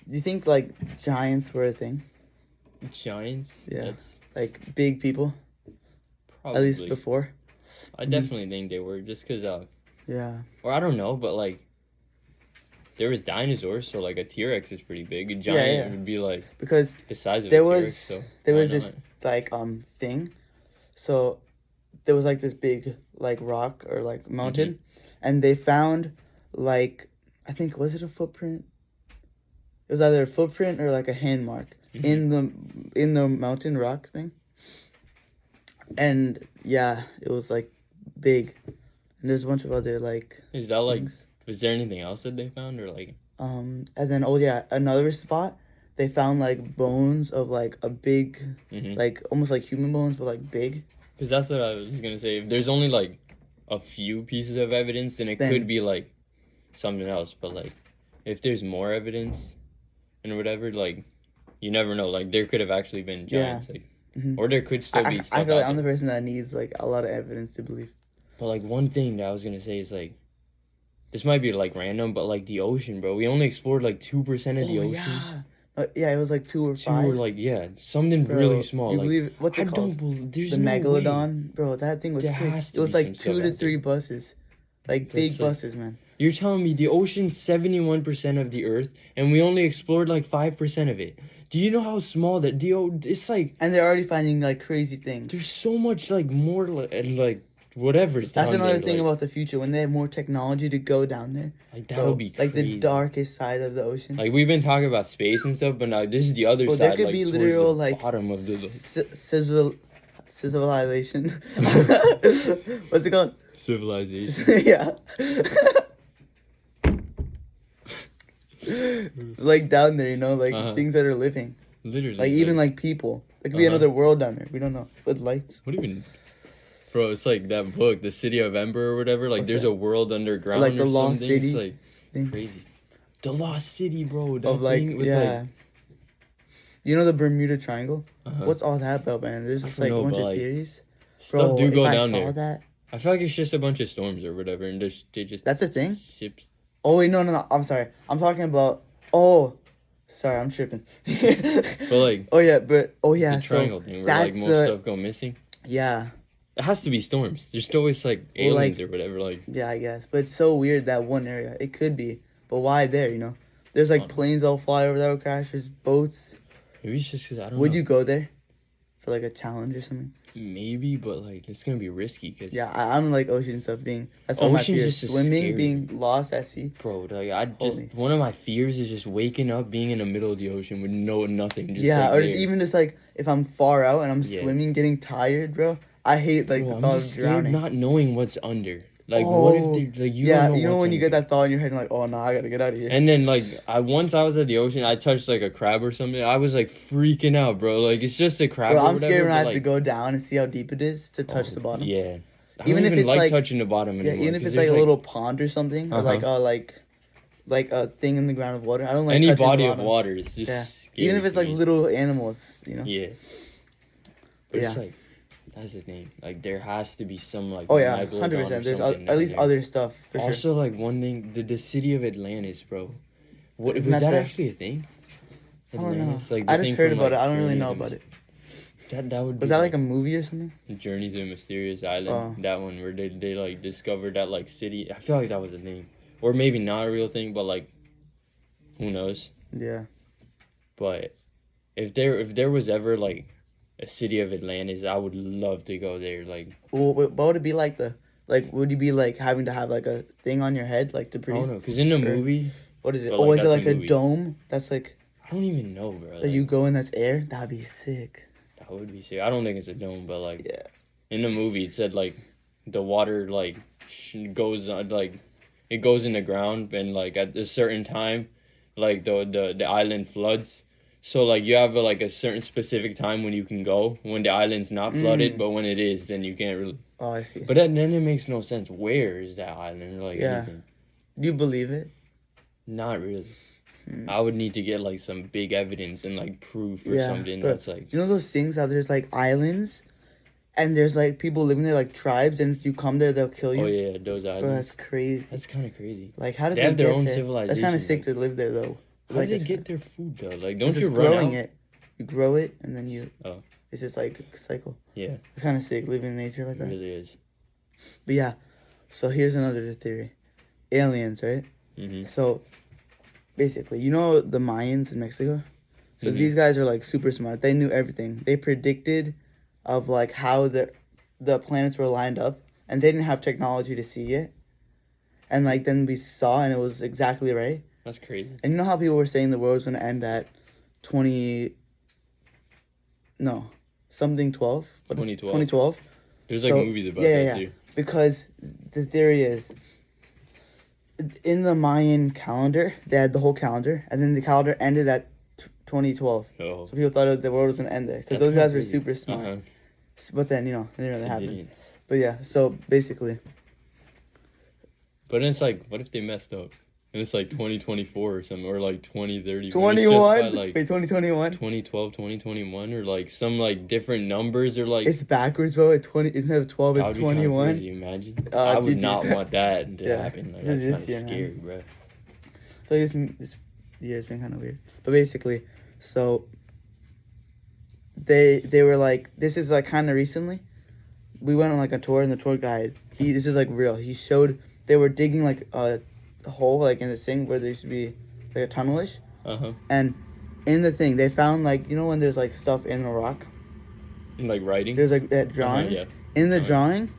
do you think like giants were a thing? Giants? Yeah. Like big people? Probably. At least before? I definitely think they were, just because, yeah. Or I don't know, but like, there was dinosaurs, so like a T-Rex is pretty big. A giant would be like, because the size of a T-Rex, so there was this, like, thing. So, there was like this big, like, rock or like mountain, and they found, like, I think, was it a footprint? It was either a footprint or like a hand mark in the mountain rock thing. And yeah, it was like big. And there's a bunch of other like Is that like things. Was there anything else that they found, or like and then another spot they found like bones of like a big like almost like human bones but like big. Because that's what I was gonna say. If there's only like a few pieces of evidence, then it could be like something else. But like if there's more evidence and whatever, like you never know. Like there could have actually been giants, like or there could still be stuff. I feel like I'm the person that needs like a lot of evidence to believe. But like one thing that I was gonna say is like, this might be like random, but like the ocean, bro. We only explored like 2% of the ocean. Yeah. Yeah, it was like 2 or 2 5. or like something Bro, really small. you Like believe what's I it called? don't believe there's The no Megalodon, way. bro. That thing was There crazy. has It to was be like some 2 stuff to out 3 there. buses, like That's big like, buses, man. You're telling me the ocean's 71% of the Earth, and we only explored like 5% of it. Do you know how small that deal? It's like, And they're already finding like crazy things. there's so much like more like whatever's down That's another there. thing Like, about the future when they have more technology to go down there. like that'll be like crazy. the darkest side of the ocean. Like we've been talking about space and stuff, but now this is the other Bro, there side, could like be towards literal the like bottom of the civilization. What's it called? civilization. Yeah. Like down there, you know, like things that are living. Literally. Like even like people. There could be another world down there. We don't know. With lights. What do you mean? Bro, it's like that book, The City of Ember or whatever. Like, What's there's that? a world underground Like the or Lost something. City It's like thing. crazy. The Lost City, bro. That Of like, thing with yeah. You know the Bermuda Triangle? like. What's all that about, man? There's just like a bunch of theories. Stuff do go if down I saw there. that. I feel like it's just a bunch of storms or whatever, and they just. That's a thing? Ships. Oh wait, no. I'm sorry. I'm talking about. Oh, sorry, I'm tripping. But like. Oh yeah, but The triangle thing where like most stuff go missing. Yeah. It has to be storms. There's always like aliens or whatever. Like. Yeah, I guess. But it's so weird that one area. It could be, but why there? You know, there's like planes all fly over that crashes, boats. Maybe it's just 'cause I don't know. Would you go there for like a challenge or something? Maybe, but like it's gonna be risky because. Yeah, I don't like ocean stuff being. That's one of my fears. Just Swimming, scary. being lost at sea. Bro, like one of my fears is just waking up, being in the middle of the ocean with nothing. Just Yeah, like or there. just even just like if I'm far out and I'm swimming, getting tired, bro. I hate like Bro, the I'm thought just of scared drowning. not knowing what's under. Like, what if they like you don't know you know what's when you under. get that thought in your head, and like, oh no, I gotta get out of here. And then like once I was at the ocean, I touched like a crab or something. I was like freaking out, bro. Like it's just a crab. Bro, or I'm whatever, scared when I have like, to go down and see how deep it is to touch the bottom. Yeah. I Even don't if even it's like like touching the bottom anymore. Yeah, even if 'cause it's like there's, a little pond or something, or like a thing in the ground of water. I don't like any touching body the of bottom. water is just Yeah. scary Even if it's to like me. little animals, you know. Yeah. But Yeah. it's like that's the thing. Like there has to be some like Oh yeah, megalodon 100%. or There's something at least down there. other stuff for sure. Also, like one thing, the city of Atlantis, bro. What Isn't was that that actually a thing? I don't know. Like I the just thing heard from, about like, it. I don't really Journey know of the about it. That would be Was that like a movie or something? Journey to a Mysterious Island. Oh. That one where they like discovered that like city. I feel like that was a thing, or maybe not a real thing, but like, who knows? Yeah. But if there was ever like a city of Atlantis, I would love to go there. Like, Well, what would it be like would you be like having to have like a thing on your head like to I breathe? don't know, cause in the movie, What is it? But, Oh, like, is it that's like a a movie. dome? That's like I don't even know, bro. that you go in that's air? That'd be sick. That would be sick. I don't think it's a dome, but like, Yeah. in the movie it said like the water like goes on like it goes in the ground and like at a certain time like the island floods, so like you have like a certain specific time when you can go when the island's not flooded, but when it is then you can't really. Oh, I see. But then it makes no sense. Where is that island or like anything? Do you believe it? Not really. I would need to get like some big evidence and like proof or something but that's like you know those things how there's like islands and there's like people living there like tribes, and if you come there they'll kill you. oh yeah, those islands. Bro, that's crazy. That's kind of crazy. Like how did They they have their get own there? civilization, That's kind of sick like- to live there though. How do they get their food though? Like, don't It's you just run growing out? it. You grow it and then you. Oh. It's just like a cycle. Yeah, It's kind of sick living in nature like it that. really is. But yeah, so here's another theory. Aliens, right? Mm-hmm. So basically, you know the Mayans in Mexico? So Mhm. these guys are like super smart. They knew everything. They predicted of like how the planets were lined up, and they didn't have technology to see it. And like then we saw and it was exactly right. That's crazy. And you know how people were saying the world was going to end at 2012? 2012? There's like So, movies about yeah, that yeah. too. Because the theory is in the Mayan calendar, they had the whole calendar, and then the calendar ended at 2012. Oh, So people thought the world was going to end there because That's those guys kinda were crazy. super smart. But then, you know, it didn't really It happen. didn't. But yeah, so basically, But it's like, what if they messed up? And it's like 2024 or something, or like 2030. 21? Like Wait, 2021? 2012, 2021, or like some like different numbers, or like. It's backwards, bro. Instead of 12, That would it's be kinda 21. crazy, imagine. Oh, I would GG's. not want that to Yeah. happen. Like, This that's is kind of this year, man. scary, bro. So this year's been kind of weird. But basically, So they were like, this is like kind of recently. We went on like a tour, and the tour guide, this is like real. He showed they were digging like a hole like in the thing where there used to be like a tunnelish. And in the thing they found like, you know when there's like stuff in the rock, like writing. There's like that drawings. Yeah. In the drawing,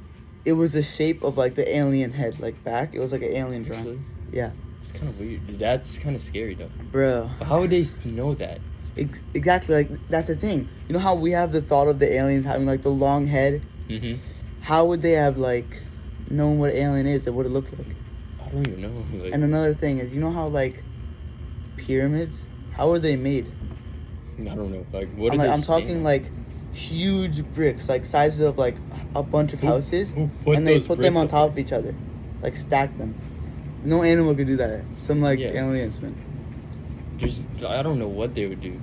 it was the shape of like the alien head, like back. It was like an alien drawing. Actually? Yeah. It's kind of weird. That's kind of scary though. Bro. But how would they know that? Exactly, like that's the thing. You know how we have the thought of the aliens having like the long head? Mm-hmm. How would they have like known what alien is? That would it look like? I don't even know. Like, and another thing is, you know how like pyramids? How are they made? I don't know. Like what? I'm talking like huge bricks, like sizes of like a bunch of houses, and they put them on top of each other, like stack them. No animal could do that. Some like aliens, man. Just I don't know what they would do.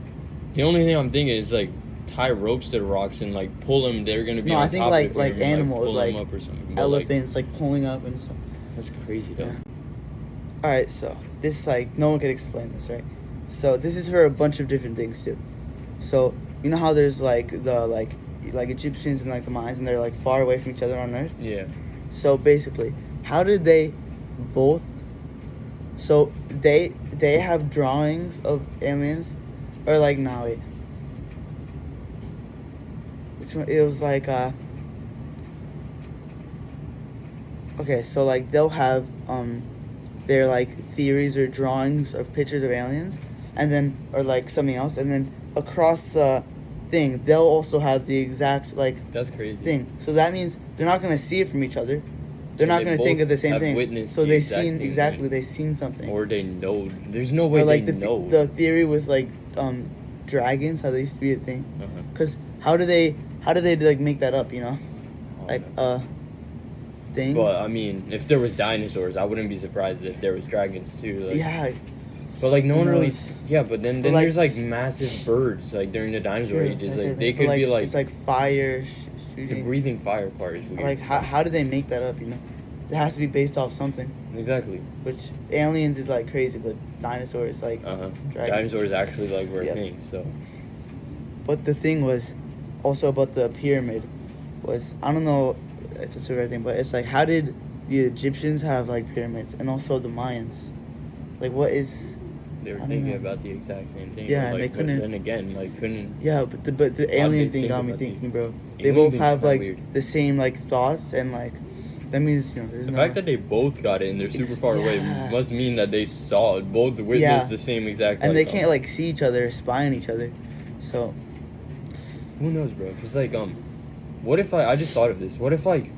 The only thing I'm thinking is like tie ropes to the rocks and like pull them. They're gonna be on top of it. Like animals, like like up or something. elephants, like pulling up and stuff. That's crazy though. Yeah. All right, so this like no one could explain this, right? So this is for a bunch of different things too. So you know how there's like the like Egyptians and like the Mayans, and they're like far away from each other on Earth. Yeah. So basically, how did they both? So they have drawings of aliens, or like no wait. Which one? It was like Okay, so like they'll have their like theories or drawings or pictures of aliens, and then or like something else, and then across the thing they'll also have the exact like that's crazy thing. So that means they're not gonna see it from each other. They're not going to think of the same thing. So they they've seen something. Or they know. There's no way like they know. The theory with like dragons, how they used to be a thing. Because how do they like make that up? You know, thing. Well, I mean, if there was dinosaurs, I wouldn't be surprised if there was dragons too. Like, yeah. But like no one really. Yeah, but then like, there's like massive birds like during the dinosaur ages. Like they could be like. It's like fire. The breathing fire part is weird. Like how do they make that up? You know, it has to be based off something. Exactly. Which aliens is like crazy, but dinosaurs like dinosaurs actually like were a thing. So. But the thing was, also about the pyramid, was I don't know if it's the right thing, but it's like how did the Egyptians have like pyramids, and also the Mayans, like what is. They were thinking about the exact same thing. Yeah, like, they couldn't. Then again, like couldn't. Yeah, but the alien thing got me thinking, bro. They both have like the same like thoughts, and like that means there's the fact that they both got it and they're super far away must mean that they saw it, both witnessed the same exact. And they can't like see each other, or spy on each other, so. Who knows, bro? Cause like what if I just thought of this? What if like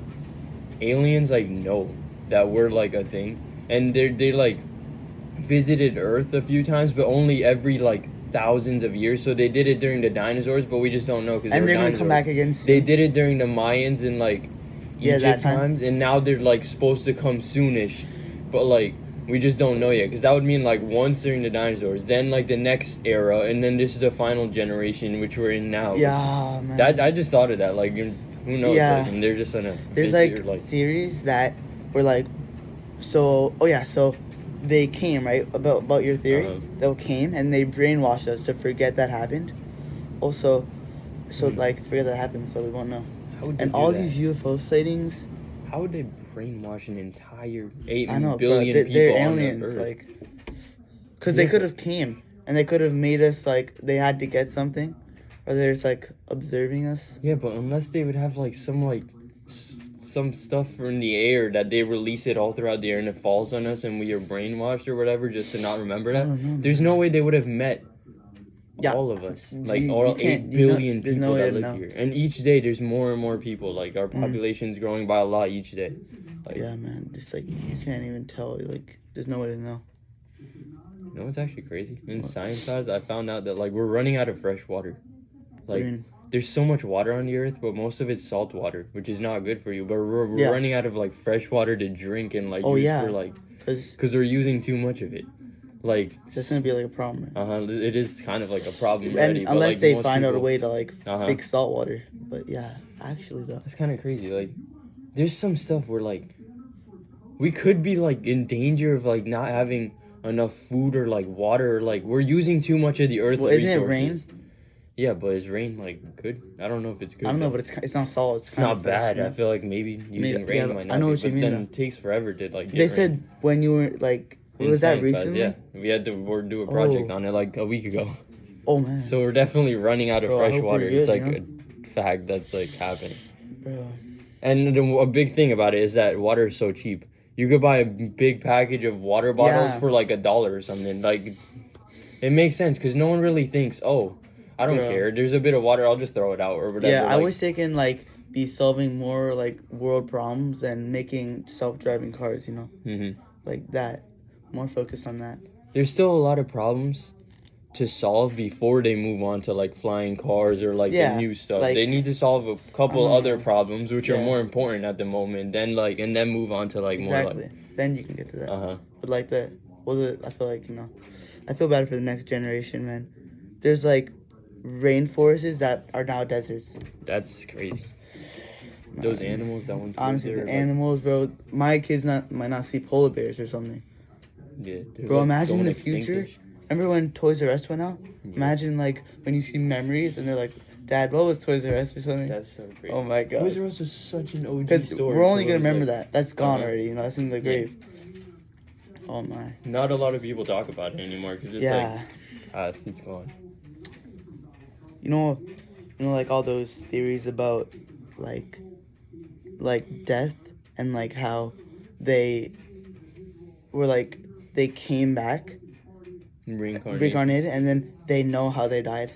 aliens like know that we're like a thing, and they like. Visited Earth a few times, but only every like thousands of years. So they did it during the dinosaurs, but we just don't know because they're gonna come back again soon. They did it during the Mayans and like Egypt times, and now they're like supposed to come soonish, but like we just don't know yet. Because that would mean like once during the dinosaurs, then like the next era, and then this is the final generation which we're in now. Yeah, man. That I just thought of that. Like who knows? Yeah. Like, and they're just on a. There's like theories that were like, so they came, right? About your theory. They came and they brainwashed us to forget that happened. Also, like forget that happened, so we won't know. How would and all these UFO sightings. How would they brainwash an entire 8 billion people they're on aliens, the Earth? like, because they could have came and they could have made us like they had to get something, or they're just like observing us. Yeah, but unless they would have like some stuff from the air that they release it all throughout the air and it falls on us and we are brainwashed or whatever just to not remember that. There's no way they would have met all of us, like all 8 billion people that live here. And each day there's more and more people. Like our population's growing by a lot each day. Like, yeah, man, just like you can't even tell. Like there's no way to know. You know what's actually crazy? In science class, I found out that like we're running out of fresh water. Like. There's so much water on the earth, but most of it's salt water, which is not good for you. But we're running out of like fresh water to drink and like use for like, because we're using too much of it. Like that's gonna be like a problem. It is kind of like a problem and already. Unless but, like, they find out a way to like fix salt water. But yeah, actually though, it's kind of crazy. Like, there's some stuff where like we could be like in danger of like not having enough food or like water. Like we're using too much of the earth's resources. Isn't it rain? Yeah, but is rain like good? I don't know if it's good. I don't know, but it's not salt. It's not bad. I feel like maybe using rain might not. I know what you mean. But then it takes forever to like. They said when you were like, was that recently? Yeah, we had to do a project on it like a week ago. Oh man. So we're definitely running out of fresh water. It's like a fact that's like happening. Bro. And a big thing about it is that water is so cheap. You could buy a big package of water bottles for like $1 or something. Like, it makes sense because no one really thinks, oh, I don't care. There's a bit of water, I'll just throw it out or whatever. Yeah, I wish they can like be solving more like world problems and making self-driving cars. You know, like that. More focused on that. There's still a lot of problems to solve before they move on to like flying cars or like the new stuff. Like, they need to solve a couple other problems which are more important at the moment. Then like and then move on to like more like. Then you can get to that. But like I feel like I feel bad for the next generation, man. There's like rainforests that are now deserts. That's crazy. Those animals that ones. Honestly, the animals, bro. My kids might not see polar bears or something. Yeah, bro. Like imagine in the future. Remember when Toys R Us went out? Yeah. Imagine like when you see memories and they're like, "Dad, what was Toys R Us or something?" That's so great. Oh my god. Toys R Us was such an OG store. We're only gonna remember that. That's gone already. You know, that's in the grave. Oh my. Not a lot of people talk about it anymore because it's like, it's gone. You know, like all those theories about like death and like how they were like they came back. Reincarnated, and then they know how they died.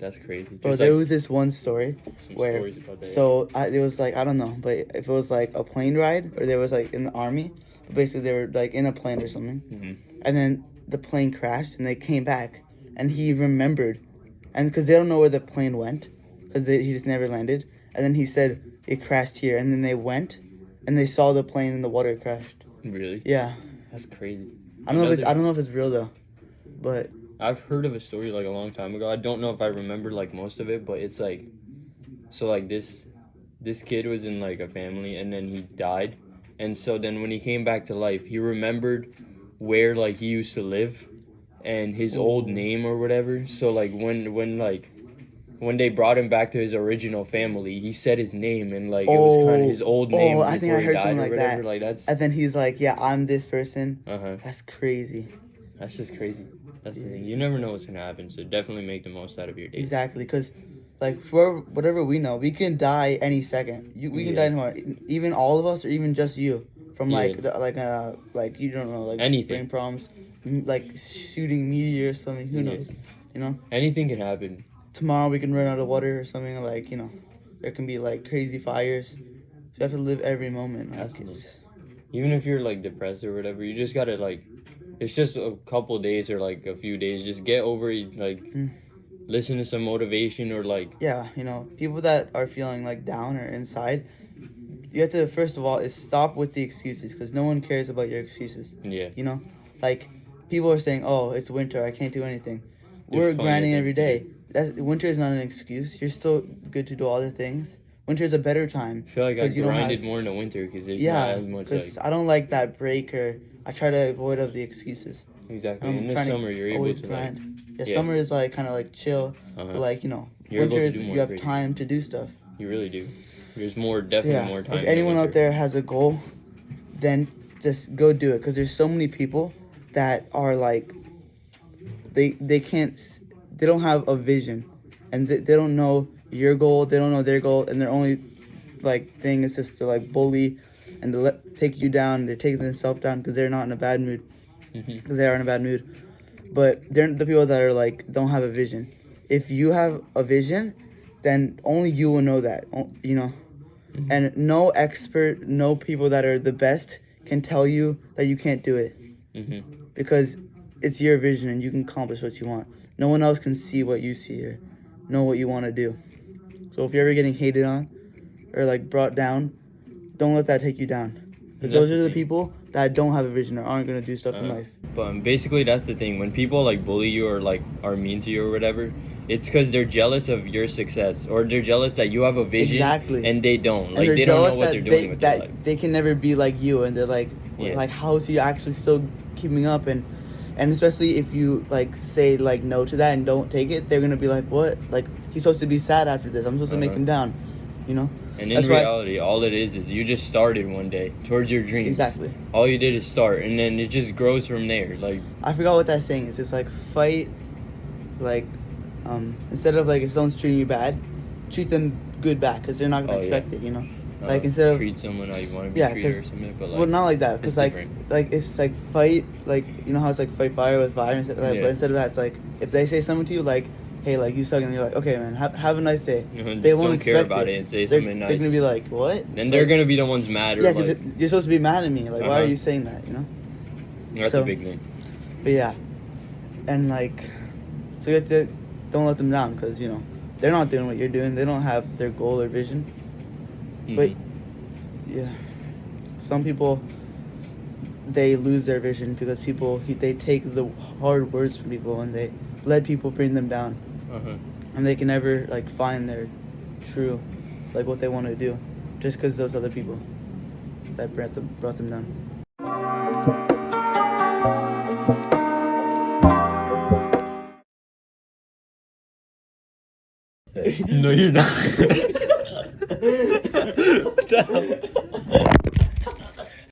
That's crazy. Bro, there was this one story where, it was like, I don't know, but if it was like a plane ride or there was like in the army, basically they were like in a plane or something, and then the plane crashed and they came back, and he remembered, and because they don't know where the plane went, because he just never landed, and then he said it crashed here, and then they went, and they saw the plane and the water crashed. Really? Yeah. That's crazy. I don't know if it's real though. But I've heard of a story like a long time ago. I don't know if I remember like most of it, but it's like, so like this kid was in like a family and then he died, and so then when he came back to life, he remembered where like he used to live, and his old name or whatever. So like when they brought him back to his original family, he said his name and like it was kind of his old name before I think I heard he died something or like whatever. That. Like that's. And then he's like, "Yeah, I'm this person." That's crazy. That's just crazy. That's the thing. You never know what's gonna happen, so definitely make the most out of your days. Exactly, because, like, for whatever we know, we can die any second. We can die tomorrow. Even all of us, or even just you, from like you don't know, like anything, brain problems, like shooting meteor or something. Who knows? You know. Anything can happen. Tomorrow we can run out of water or something. Like there can be like crazy fires. So you have to live every moment. Even if you're like depressed or whatever, you just gotta like. It's just a couple days or like a few days. Just get over it. Like, listen to some motivation or like. Yeah, people that are feeling like down or inside, you have to first of all is stop with the excuses because no one cares about your excuses. Yeah. Like people are saying, "Oh, it's winter. I can't do anything." We're grinding every day. Winter is not an excuse. You're still good to do other things. Winter is a better time. I feel like I grinded more in the winter because there's not as much. Because I don't like that break or. I try to avoid of the excuses. Exactly. In the summer, you're able to grind. Summer is like kind of like chill. But like winter is you have time to do stuff. You really do. There's definitely more time. If anyone out there has a goal, then just go do it. Because there's so many people that are like, they don't have a vision, and they don't know your goal. They don't know their goal, and their only like thing is just to like bully. And to take you down, they're taking themselves down because they're not in a bad mood. Because they are in a bad mood. But they're the people that are like, don't have a vision. If you have a vision, then only you will know that, And no expert, no people that are the best can tell you that you can't do it. Because it's your vision and you can accomplish what you want. No one else can see what you see or know what you want to do. So if you're ever getting hated on or like brought down, don't let that take you down. Because those are the people that don't have a vision or aren't going to do stuff in life. But basically, that's the thing. When people like bully you or like are mean to you or whatever, it's because they're jealous of your success or they're jealous that you have a vision and they don't. Like they don't know what they're doing with their life. They can never be like you, and they're like, like how is he actually still keeping up? And And especially if you like say like no to that and don't take it, they're gonna be like, what? Like he's supposed to be sad after this. I'm supposed to make him down, you know. And in reality, all it is you just started one day towards your dreams. Exactly. All you did is start, and then it just grows from there. Like I forgot what that saying is. It's like fight, like, instead of like if someone's treating you bad, treat them good back because they're not gonna expect it, you know. Like instead of treat someone how you want to be treated or something, but like, well, not like that, because like it's like fight, like you know how it's like fight fire with fire, instead of that, but instead of that, it's like if they say something to you like, hey, like you suck, and you're like, okay, man, have a nice day. They won't care about it and say something nice. They're gonna be like, what? Then they're gonna be the ones mad. Yeah, because you're supposed to be mad at me. Like, why are you saying that? You know. That's a big thing. But yeah, and like, so you have to don't let them down, because you know they're not doing what you're doing. They don't have their goal or vision. But yeah, some people, they lose their vision because they take the hard words from people and they let people bring them down, and they can never like find their true, like what they want to do, just because those other people that brought them down. No, you're not. What the hell?